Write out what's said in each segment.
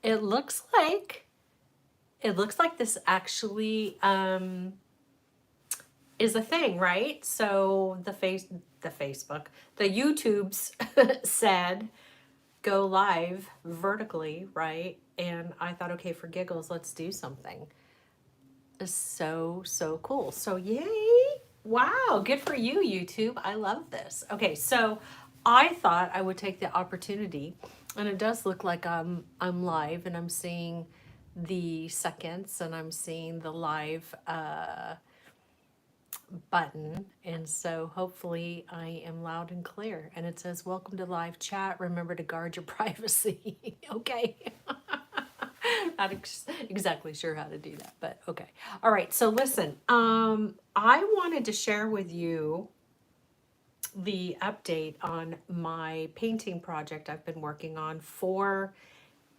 it looks like this actually is a thing, right? So the Facebook, the YouTubes said go live vertically, right? And I thought, okay, for giggles, let's do something. So cool. So yay. Wow, good for you, YouTube. I love this. Okay, so I thought I would take the opportunity, and it does look like I'm live, and I'm seeing the seconds, and I'm seeing the live button, and so hopefully I am loud and clear. And it says, "Welcome to live chat. Remember to guard your privacy." Okay. Not exactly sure how to do that, but okay. All right. So listen, I wanted to share with you the update on my painting project I've been working on for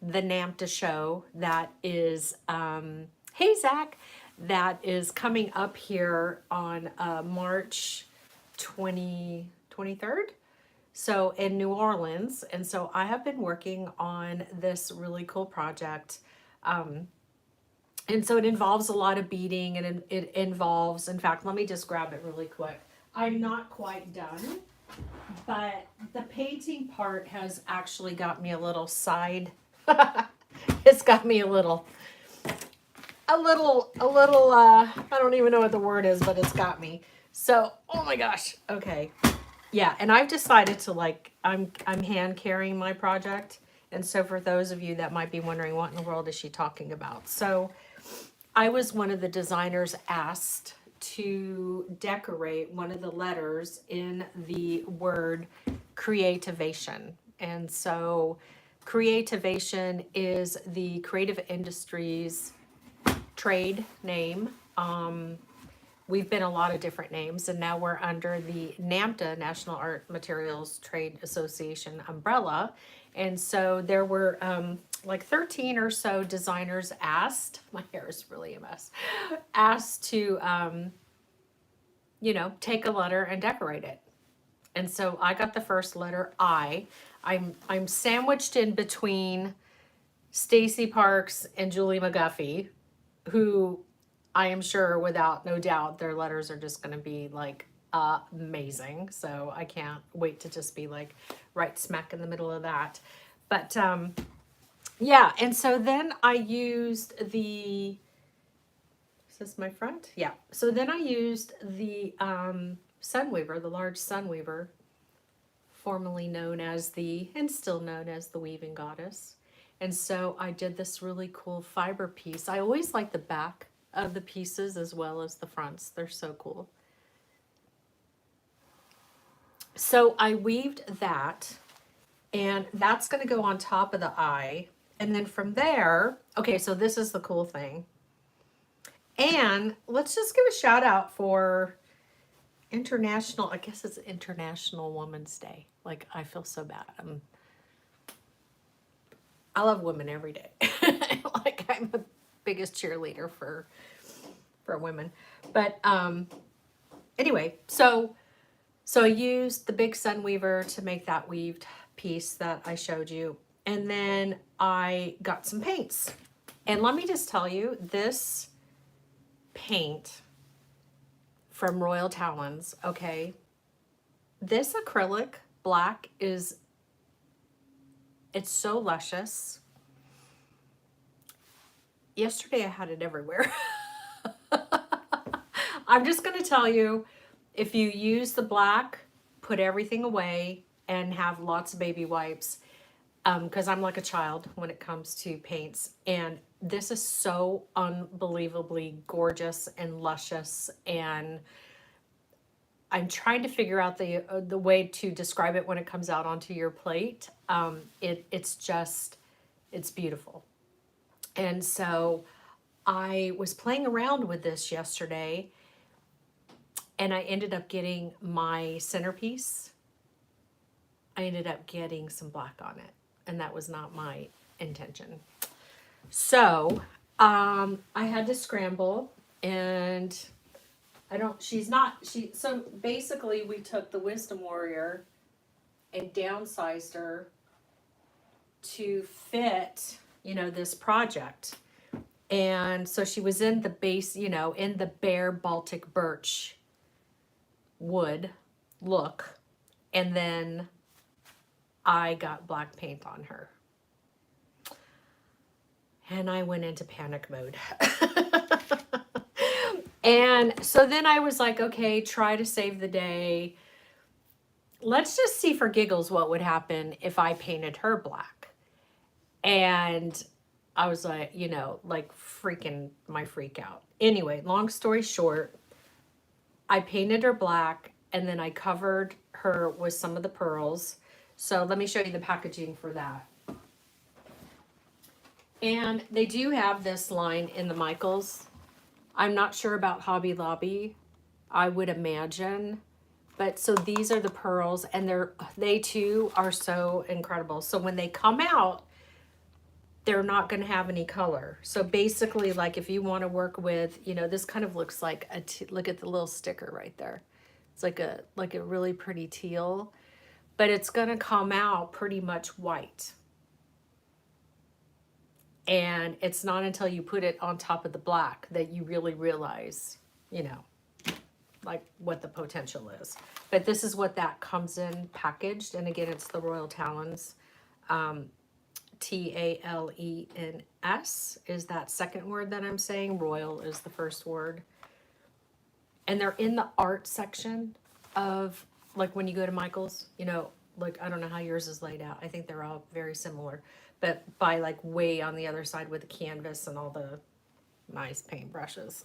the NAMTA show that is, hey Zach, that is coming up here on March 23rd. So in New Orleans. And so I have been working on this really cool project. And so it involves a lot of beading, and it involves, in fact, let me just grab it really quick. I'm not quite done, but the painting part has actually got me a little side. It's got me a little, I don't even know what the word is, but it's got me. So, oh my gosh. Okay. Yeah. And I've decided to I'm hand carrying my project. And so for those of you that might be wondering, what in the world is she talking about? So I was one of the designers asked to decorate one of the letters in the word creativation. And so creativation is the creative industries trade name. We've been a lot of different names, and now we're under the NAMTA, National Art Materials Trade Association umbrella. And so there were like 13 or so designers asked, my hair is really a mess, asked to, take a letter and decorate it. And so I got the first letter I. I'm sandwiched in between Stacy Parks and Julie McGuffey, who I am sure, without no doubt, their letters are just going to be like amazing. So I can't wait to just be like right smack in the middle of that. But yeah, and so then I used the, is this my front? Yeah. So then I used the Sunweaver, the large Sunweaver, formerly known as and still known as the Weaving Goddess. And so I did this really cool fiber piece. I always like the back of the pieces as well as the fronts. They're so cool. So I weaved that, and that's going to go on top of the eye. And then from there, okay, so this is the cool thing. And let's just give a shout out for I guess it's International Women's Day. Like, I feel so bad. I love women every day. Like, I'm the biggest cheerleader for women. But anyway, so I used the big Sunweaver to make that weaved piece that I showed you. And then I got some paints. And let me just tell you, this paint from Royal Talens, okay, this acrylic black it's so luscious. Yesterday I had it everywhere. I'm just going to tell you, if you use the black, put everything away and have lots of baby wipes, because I'm like a child when it comes to paints. And this is so unbelievably gorgeous and luscious, and I'm trying to figure out the way to describe it when it comes out onto your plate. It's beautiful. And so I was playing around with this yesterday, and I ended up getting my centerpiece. I ended up getting some black on it, and that was not my intention. So I had to scramble, and so basically we took the Wisdom Warrior and downsized her to fit this project. And so she was in the base, in the bare Baltic birch wood look. And then I got black paint on her. And I went into panic mode. And so then I was like, okay, try to save the day. Let's just see for giggles what would happen if I painted her black. And I was like, like freaking my freak out. Anyway, long story short, I painted her black and then I covered her with some of the pearls. So let me show you the packaging for that. And they do have this line in the Michaels. I'm not sure about Hobby Lobby, I would imagine. But so these are the pearls, and they too are so incredible. So when they come out, they're not going to have any color. So basically, like if you want to work with, this kind of looks like look at the little sticker right there. It's like a really pretty teal, but it's going to come out pretty much white. And it's not until you put it on top of the black that you really realize, like what the potential is. But this is what that comes in packaged. And again, it's the Royal Talens. Talens is that second word that I'm saying. Royal is the first word. And they're in the art section of, like when you go to Michael's, like I don't know how yours is laid out. I think they're all very similar. But by like way on the other side with the canvas and all the nice paintbrushes.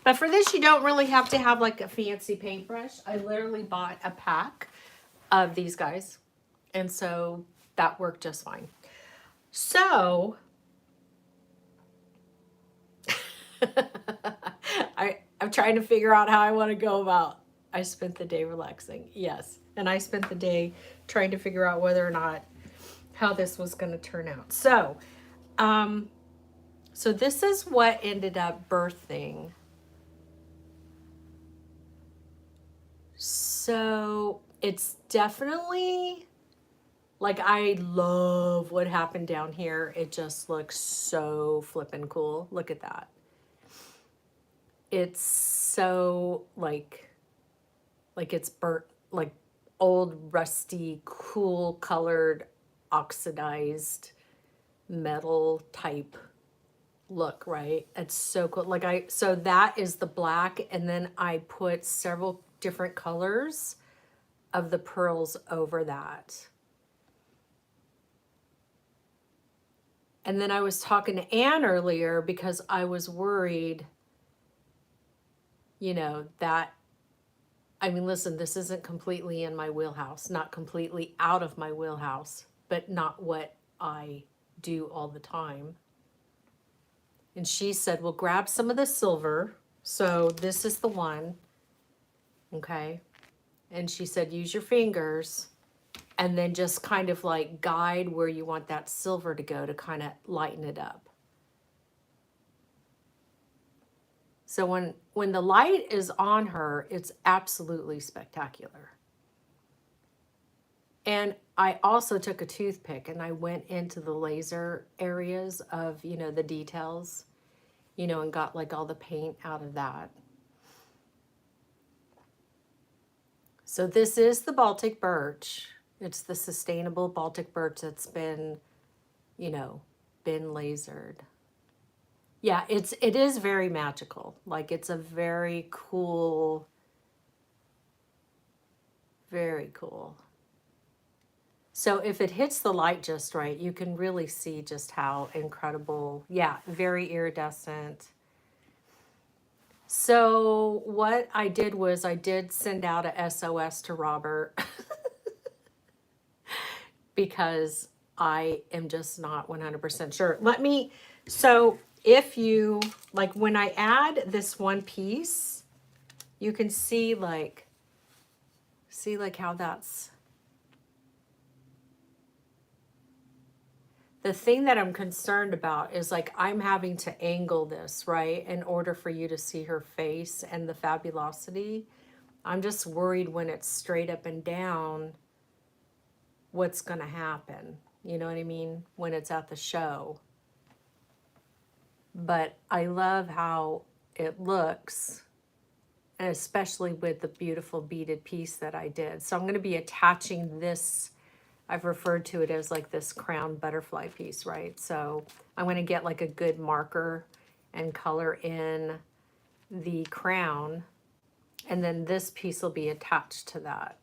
But for this, you don't really have to have like a fancy paintbrush. I literally bought a pack of these guys. And so that worked just fine. So I'm trying to figure out how I want to go about. I spent the day relaxing. Yes. And I spent the day trying to figure out whether or not how this was going to turn out. So, so this is what ended up birthing. So it's definitely like, I love what happened down here. It just looks so flippin' cool. Look at that. It's so like it's burnt, like old, rusty, cool colored, oxidized metal type look, right? It's so cool. So that is the black, and then I put several different colors of the pearls over that. And then I was talking to Anne earlier because I was worried, that, I mean, listen, this isn't completely in my wheelhouse, not completely out of my wheelhouse, but not what I do all the time. And she said, well, grab some of the silver. So this is the one. Okay. And she said, use your fingers and then just kind of like guide where you want that silver to go to kind of lighten it up. So when the light is on her, it's absolutely spectacular. And I also took a toothpick and I went into the laser areas of, the details, and got like all the paint out of that. So this is the Baltic birch. It's the sustainable Baltic birch that's been, been lasered. Yeah, it is very magical. Like it's a very cool, very cool. So if it hits the light just right, you can really see just how incredible. Yeah, very iridescent. So what I did was I did send out a SOS to Robert because I am just not 100% sure. So if you, like when I add this one piece, you can see like how that's, the thing that I'm concerned about is like I'm having to angle this, right, in order for you to see her face and the fabulosity. I'm just worried when it's straight up and down, what's going to happen. you know what I mean, when it's at the show. But I love how it looks, and especially with the beautiful beaded piece that I did. So I'm going to be attaching this, I've referred to it as like this crown butterfly piece, right? So I'm going to get like a good marker and color in the crown, and then this piece will be attached to that.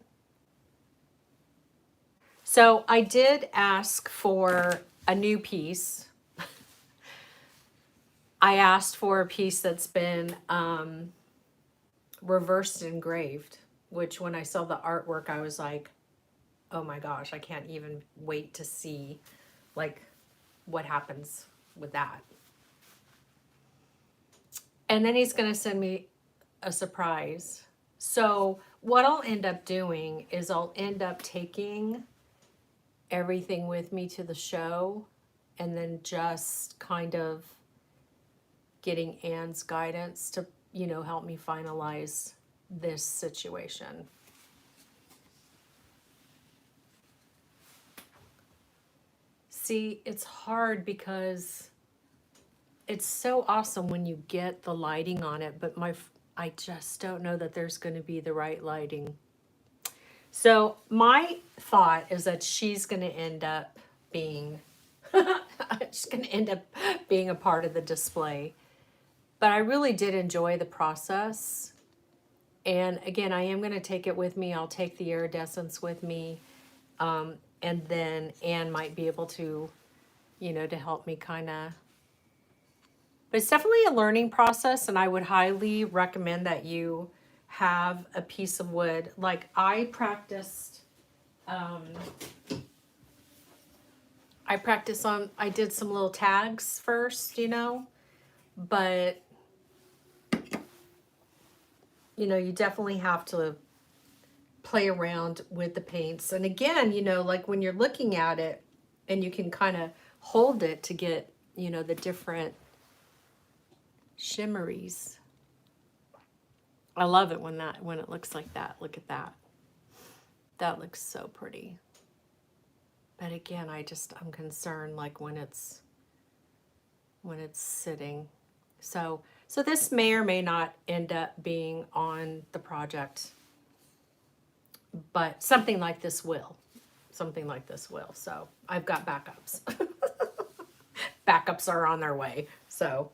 So I did ask for a new piece. I asked for a piece that's been reversed engraved, which when I saw the artwork, I was like, oh my gosh, I can't even wait to see like what happens with that. And then he's going to send me a surprise. So what I'll end up doing is I'll end up taking everything with me to the show, and then just kind of getting Anne's guidance to, you know, help me finalize this situation. See, it's hard because it's so awesome when you get the lighting on it, but I just don't know that there's going to be the right lighting. So my thought is that she's going to end up being she's going to end up being a part of the display. But I really did enjoy the process. And again, I am going to take it with me. I'll take the iridescence with me. And then Anne might be able to, you know, to help me kind of. But it's definitely a learning process, and I would highly recommend that you have a piece of wood. Like I practiced on, I did some little tags first, you know, but you know, you definitely have to play around with the paints. And again, you know, like when you're looking at it and you can kind of hold it to get, you know, the different shimmeries. I love it when it looks like that. Look at that. That looks so pretty. But again, I'm concerned like when it's sitting. So this may or may not end up being on the project, but something like this will. Something like this will. So I've got backups. Backups are on their way. So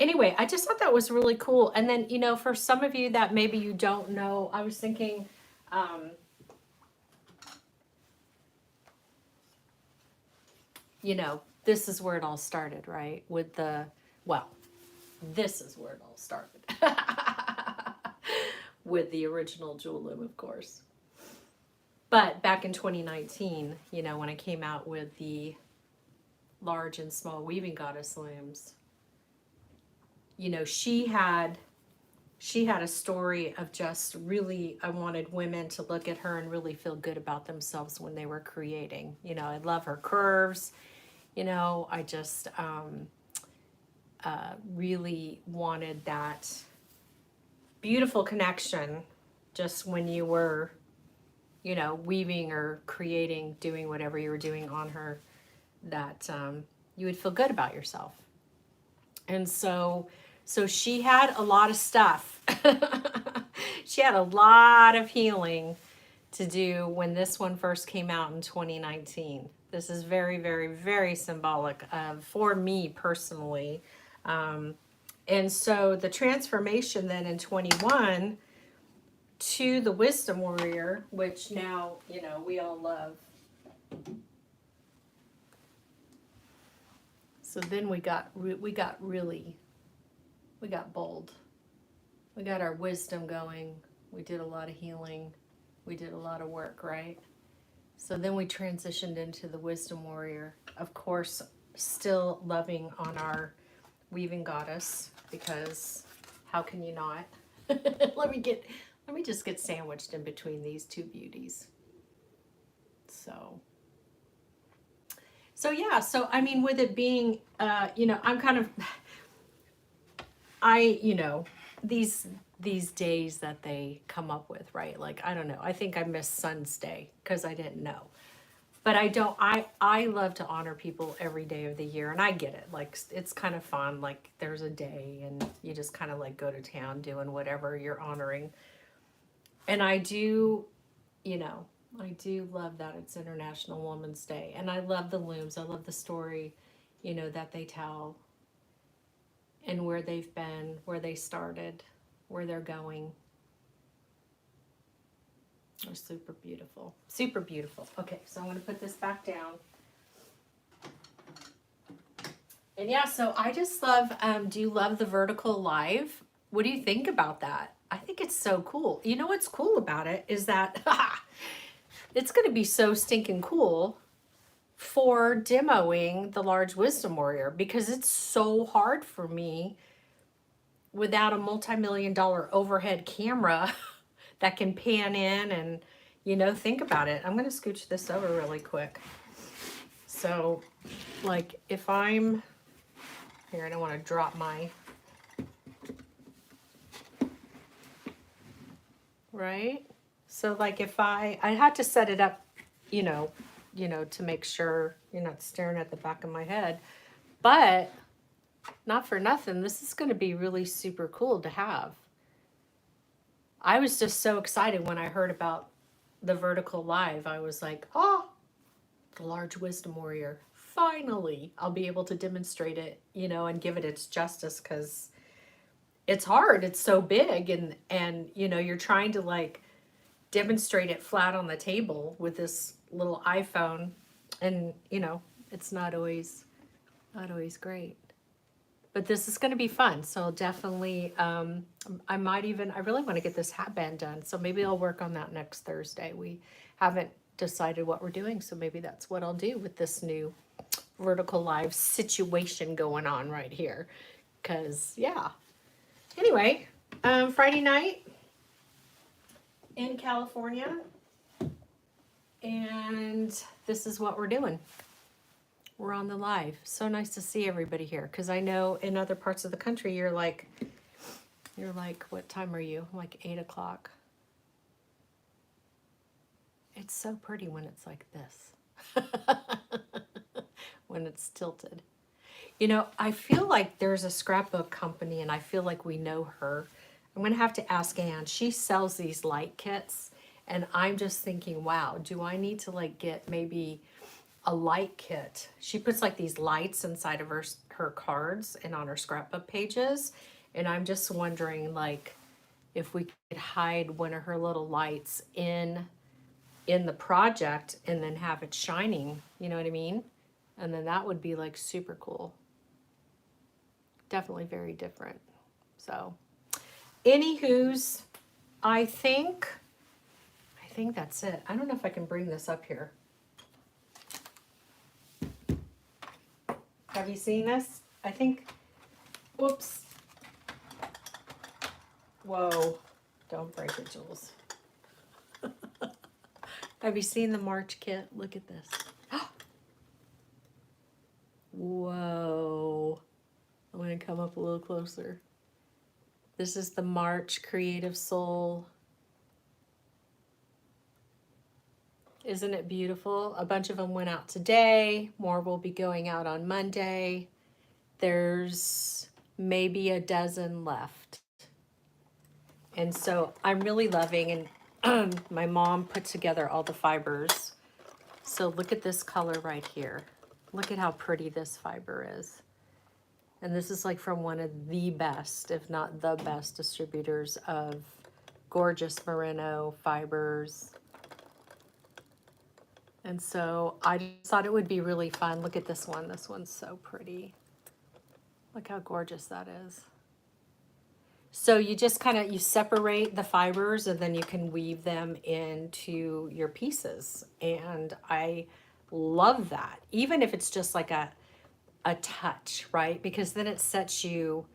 anyway, I just thought that was really cool. And then, you know, for some of you that maybe you don't know, I was thinking, you know, this is where it all started, right? With this is where it all started. With the original jewel loom, of course. But back in 2019, you know, when I came out with the large and small weaving goddess looms, you know, she had a story of just really, I wanted women to look at her and really feel good about themselves when they were creating. You know, I love her curves. You know, I just really wanted that beautiful connection just when you were, you know, weaving or creating, doing whatever you were doing on her, that you would feel good about yourself. And so she had a lot of stuff. She had a lot of healing to do when this one first came out in 2019. This is very, very, very symbolic for me personally. And so the transformation then in 21 to the Wisdom Warrior, which now, you know, we all love. So then we got bold. We got our wisdom going. We did a lot of healing. We did a lot of work, right? So then we transitioned into the Wisdom Warrior. Of course, still loving on our weaving goddess, because how can you not? Let me just get sandwiched in between these two beauties. So yeah, so I mean, with it being, you know, I'm kind of, you know, these days that they come up with, right? Like, I don't know. I think I missed Sun's Day because I didn't know. But I don't, I love to honor people every day of the year, and I get it. Like, it's kind of fun. Like, there's a day and you just kind of like go to town doing whatever you're honoring. And I do, you know, I do love that it's International Women's Day. And I love the looms. I love the story, you know, that they tell and where they've been, where they started, where they're going. They're super beautiful. Super beautiful. Okay, so I'm going to put this back down. And yeah, so I just love, do you love the vertical live? What do you think about that? I think it's so cool. You know what's cool about it is that it's going to be so stinking cool for demoing the large wisdom warrior, because it's so hard for me without a multi-million-dollar overhead camera that can pan in and, you know, think about it. I'm going to scooch this over really quick. So, like, if I'm here, I don't want to drop my, right? So, like, if I had to set it up, you know, to make sure you're not staring at the back of my head, but not for nothing, this is going to be really super cool to have. I was just so excited when I heard about the vertical live. I was like, oh, the large wisdom warrior. Finally, I'll be able to demonstrate it, you know, and give it its justice, because it's hard. It's so big, and you know, you're trying to like demonstrate it flat on the table with this little iPhone, and you know, it's not always great. But this is going to be fun. So definitely, I really want to get this hat band done. So maybe I'll work on that next Thursday. We haven't decided what we're doing. So maybe that's what I'll do with this new vertical live situation going on right here. Cause yeah. Anyway, Friday night in California. And this is what we're doing. We're on the live. So nice to see everybody here, because I know in other parts of the country you're like, what time are you? Like 8 o'clock. It's so pretty when it's like this. When it's tilted. You know, I feel like there's a scrapbook company, and I feel like we know her. I'm going to have to ask Anne. She sells these light kits, and I'm just thinking, wow, do I need to like get maybe a light kit? She puts like these lights inside of her cards and on her scrapbook pages, and I'm just wondering like if we could hide one of her little lights in the project and then have it shining, you know what I mean? And then that would be like super cool. Definitely very different. So anywho's, I think that's it. I don't know if I can bring this up here. Have you seen this? I think, whoops. Whoa, don't break it, Jules. Have you seen the March kit? Look at this. Whoa. I'm going to come up a little closer. This is the March Creative Soul. Isn't it beautiful? A bunch of them went out today. More will be going out on Monday. There's maybe a dozen left. And so I'm really loving, and my mom put together all the fibers. So look at this color right here. Look at how pretty this fiber is. And this is like from one of the best, if not the best, distributors of gorgeous merino fibers. And so I just thought it would be really fun. Look at this one. This one's so pretty. Look how gorgeous that is. So you just kind of, you separate the fibers and then you can weave them into your pieces. And I love that. Even if it's just like a touch, right? Because then it sets you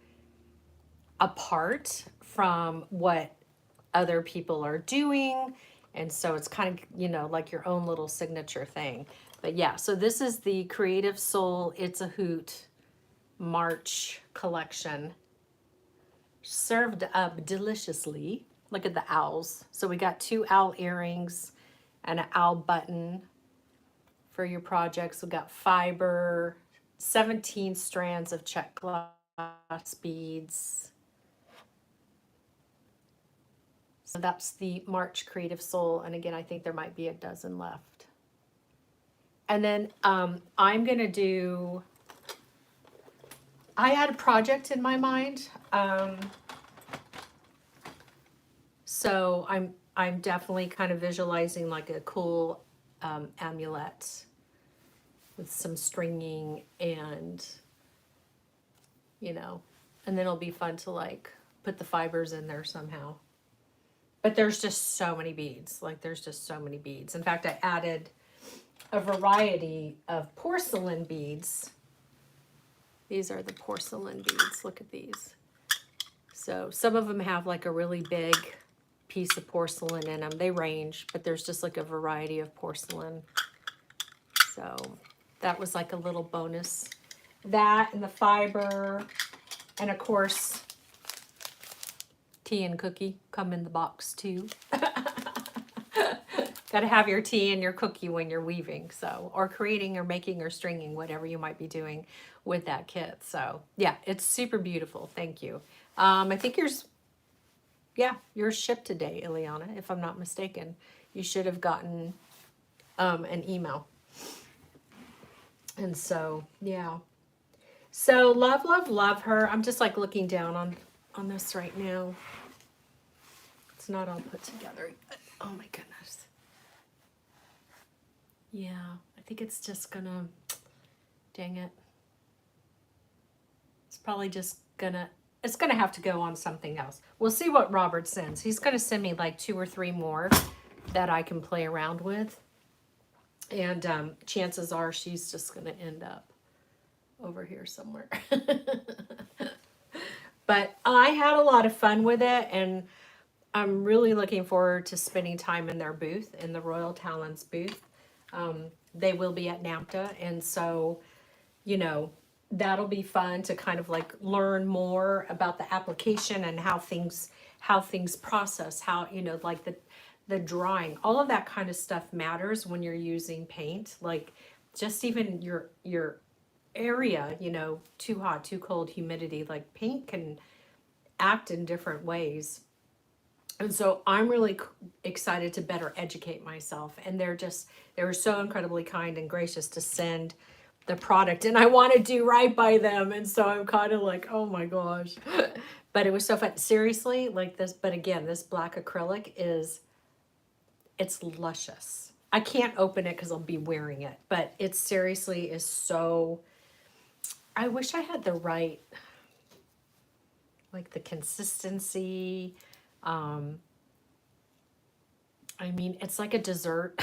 apart from what other people are doing. And so it's kind of, you know, like your own little signature thing. But yeah, so this is the Creative Soul It's a Hoot March collection. Served up deliciously. Look at the owls. So we got 2 owl earrings and an owl button for your projects. We've got fiber, 17 strands of check glass beads. So that's the March Creative Soul. And again, I think there might be a dozen left. And then I'm going to do, I had a project in my mind. So I'm definitely kind of visualizing like a cool amulet with some stringing and, you know, and then it'll be fun to like put the fibers in there somehow. But there's just so many beads. Like there's just so many beads. In fact, I added a variety of porcelain beads. These are the porcelain beads. Look at these. So some of them have like a really big piece of porcelain in them. They range, but there's just like a variety of porcelain. So that was like a little bonus. That and the fiber, and of course, tea and cookie come in the box too. Got to have your tea and your cookie when you're weaving, so, or creating or making or stringing, whatever you might be doing with that kit. So yeah, it's super beautiful. Thank you. I think yours shipped today, Ileana, if I'm not mistaken. You should have gotten an email. And so, yeah. So love, love, love her. I'm just like looking down on this right now. It's not all put together yet. Oh my goodness. Yeah, I think it's just gonna, dang it. It's probably just gonna, it's gonna have to go on something else. We'll see what Robert sends. He's gonna send me like 2 or 3 more that I can play around with. And chances are she's just gonna end up over here somewhere. But I had a lot of fun with it, and I'm really looking forward to spending time in their booth, in the Royal Talens booth. They will be at NAMTA, and so, you know, that'll be fun to kind of like learn more about the application and how things process, how, you know, like the drying, all of that kind of stuff matters when you're using paint. Like just even your area, you know, too hot, too cold, humidity, like paint can act in different ways. And so I'm really excited to better educate myself. And they were so incredibly kind and gracious to send the product. And I want to do right by them. And so I'm kind of like, oh my gosh. But it was so fun. Seriously, like this. But again, this black acrylic it's luscious. I can't open it because I'll be wearing it. But it seriously is so, I wish I had the right, like the consistency. I mean, it's like a dessert.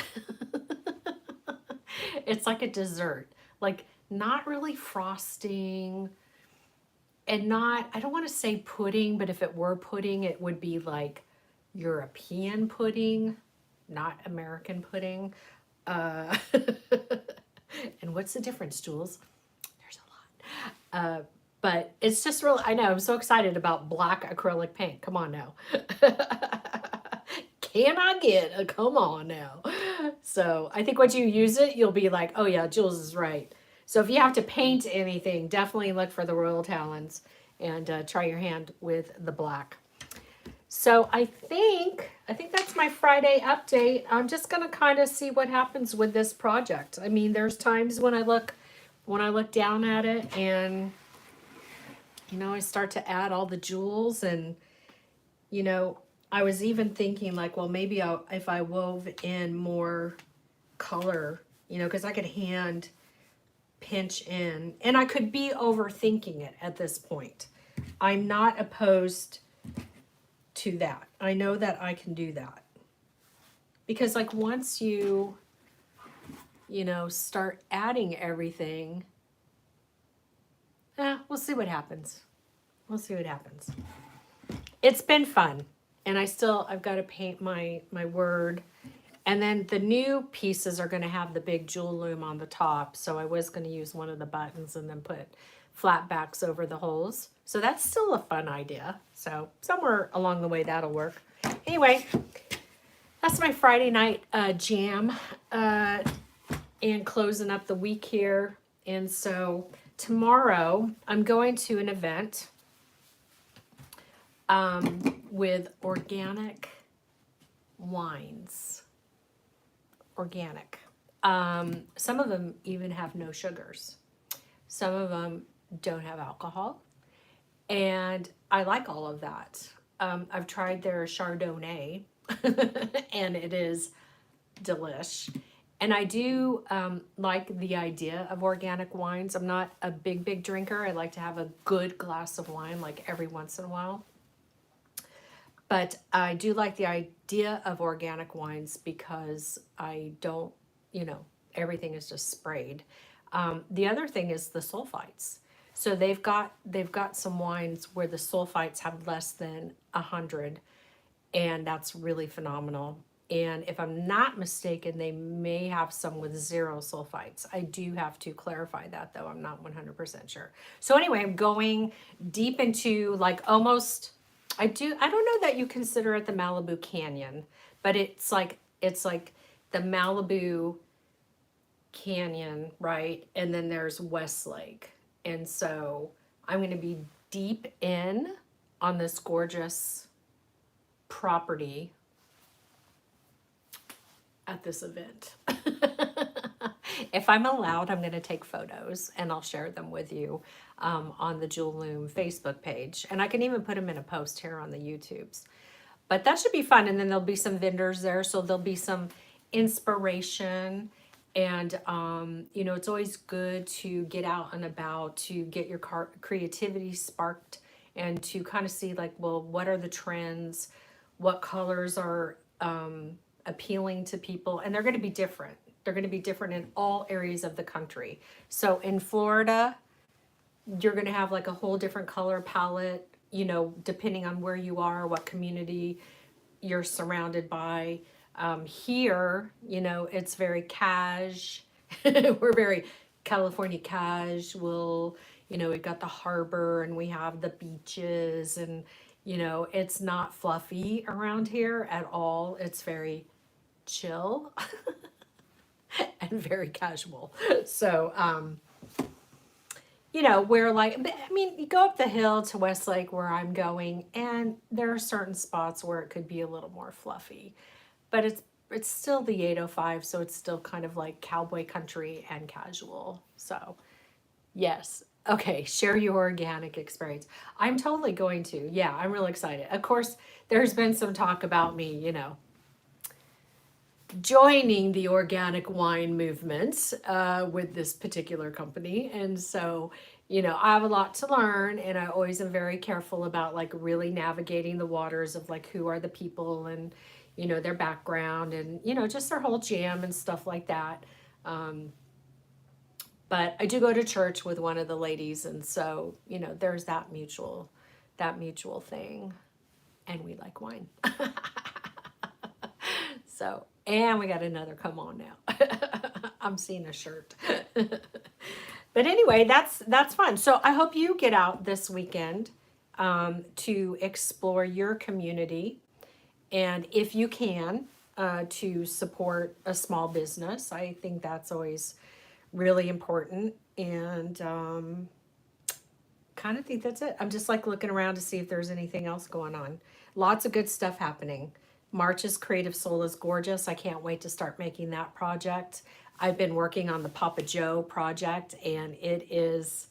It's like a dessert, like not really frosting and not, I don't want to say pudding, but if it were pudding, it would be like European pudding, not American pudding. And what's the difference, Jules? There's a lot. But it's just really, I know, I'm so excited about black acrylic paint. Come on now. Can I get a come on now? So I think once you use it, you'll be like, oh yeah, Jules is right. So if you have to paint anything, definitely look for the Royal Talens and try your hand with the black. So I think that's my Friday update. I'm just gonna kind of see what happens with this project. I mean, there's times when I look down at it and, you know, I start to add all the jewels and, you know, I was even thinking like, well, maybe if I wove in more color, you know, because I could hand pinch in, and I could be overthinking it at this point. I'm not opposed to that. I know that I can do that. Because like once you know, start adding everything, we'll see what happens. We'll see what happens. It's been fun. And I've got to paint my word. And then the new pieces are going to have the big jewel loom on the top. So I was going to use one of the buttons and then put flat backs over the holes. So that's still a fun idea. So somewhere along the way that'll work. Anyway, that's my Friday night jam. And and closing up the week here. And so tomorrow I'm going to an event with organic wines. Organic. Some of them even have no sugars. Some of them don't have alcohol. And I like all of that. I've tried their Chardonnay and it is delish. And I do like the idea of organic wines. I'm not a big drinker. I like to have a good glass of wine like every once in a while. But I do like the idea of organic wines because I don't, everything is just sprayed. The other thing is the sulfites. So they've got some wines where the sulfites have less than 100, and that's really phenomenal. And if I'm not mistaken, they may have some with 0 sulfites. I do have to clarify that though. I'm not 100% sure. So anyway, I'm going deep into like almost, I don't know that you consider it the Malibu Canyon, but it's like the Malibu Canyon, right? And then there's Westlake. And so I'm going to be deep in on this gorgeous property at this event. If I'm allowed, I'm going to take photos and I'll share them with you on the Jewel Loom Facebook page. And I can even put them in a post here on the YouTubes. But that should be fun. And then there'll be some vendors there. So there'll be some inspiration. And, it's always good to get out and about to get your creativity sparked and to kind of see like, well, what are the trends? What colors are appealing to people? And they're going to be different. They're going to be different in all areas of the country. So in Florida, you're going to have like a whole different color palette, depending on where you are, what community you're surrounded by. Here, it's very cash. We're very California casual. We've got the harbor and we have the beaches and, it's not fluffy around here at all. It's very chill and very casual. So, where you go up the hill to Westlake where I'm going, and there are certain spots where it could be a little more fluffy, but it's still the 805, so it's still kind of like cowboy country and casual. So, yes. Okay, share your organic experience. I'm totally going to. Yeah, I'm really excited. Of course, there's been some talk about me, joining the organic wine movement with this particular company. And so, I have a lot to learn, and I always am very careful about like really navigating the waters of like who are the people and, their background and, just their whole jam and stuff like that. But I do go to church with one of the ladies, and so, there's that mutual thing, and we like wine. So, and we got another, come on now. I'm seeing a shirt. But anyway, that's fun. So I hope you get out this weekend to explore your community. And if you can, to support a small business. I think that's always really important. And kind of think that's it. I'm just like looking around to see if there's anything else going on. Lots of good stuff happening. March's Creative Soul is gorgeous. I can't wait to start making that project. I've been working on the Papa Joe project, and it's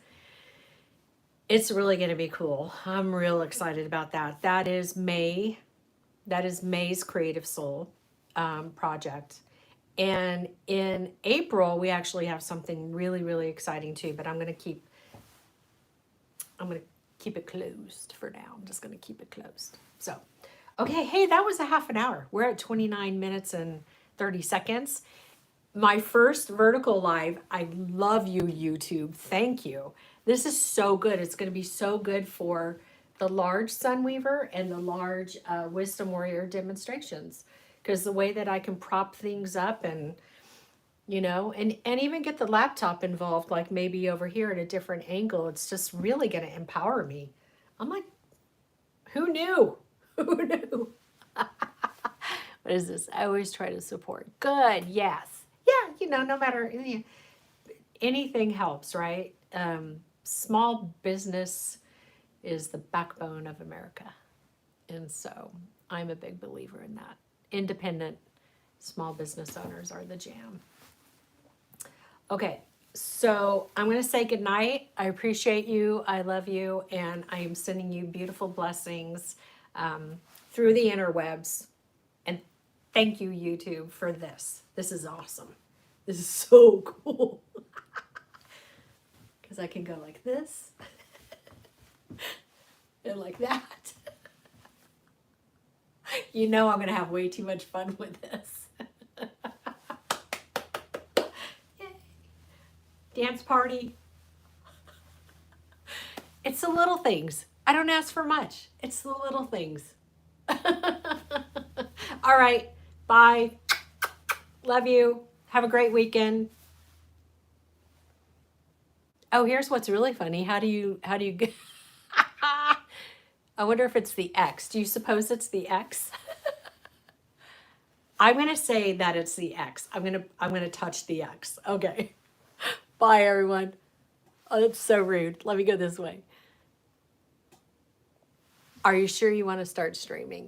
really going to be cool. I'm real excited about that. That is May's Creative Soul project. And in April, we actually have something really, really exciting too, but I'm going to keep it closed for now. I'm just going to keep it closed. So, okay. Hey, that was a half an hour. We're at 29 minutes and 30 seconds. My first vertical live. I love you, YouTube. Thank you. This is so good. It's going to be so good for the large Sunweaver and the large Wisdom Warrior demonstrations. Because the way that I can prop things up and, and even get the laptop involved, like maybe over here at a different angle, it's just really going to empower me. I'm like, who knew? Who knew? What is this? I always try to support. Good. Yes. Yeah, no matter, anything helps, right? Small business is the backbone of America. And so I'm a big believer in that. Independent small business owners are the jam. Okay, so I'm going to say goodnight. I appreciate you. I love you. And I am sending you beautiful blessings through the interwebs. And thank you, YouTube, for this. This is awesome. This is so cool. Because I can go like this and like that. You know I'm going to have way too much fun with this. Dance party. It's the little things. I don't ask for much. It's the little things. All right. Bye. Love you. Have a great weekend. Oh, here's what's really funny. How do you get I wonder if it's the X. Do you suppose it's the X? I'm going to say that it's the X. I'm going to touch the X. Okay. Bye, everyone. Oh, that's so rude. Let me go this way. Are you sure you want to start streaming?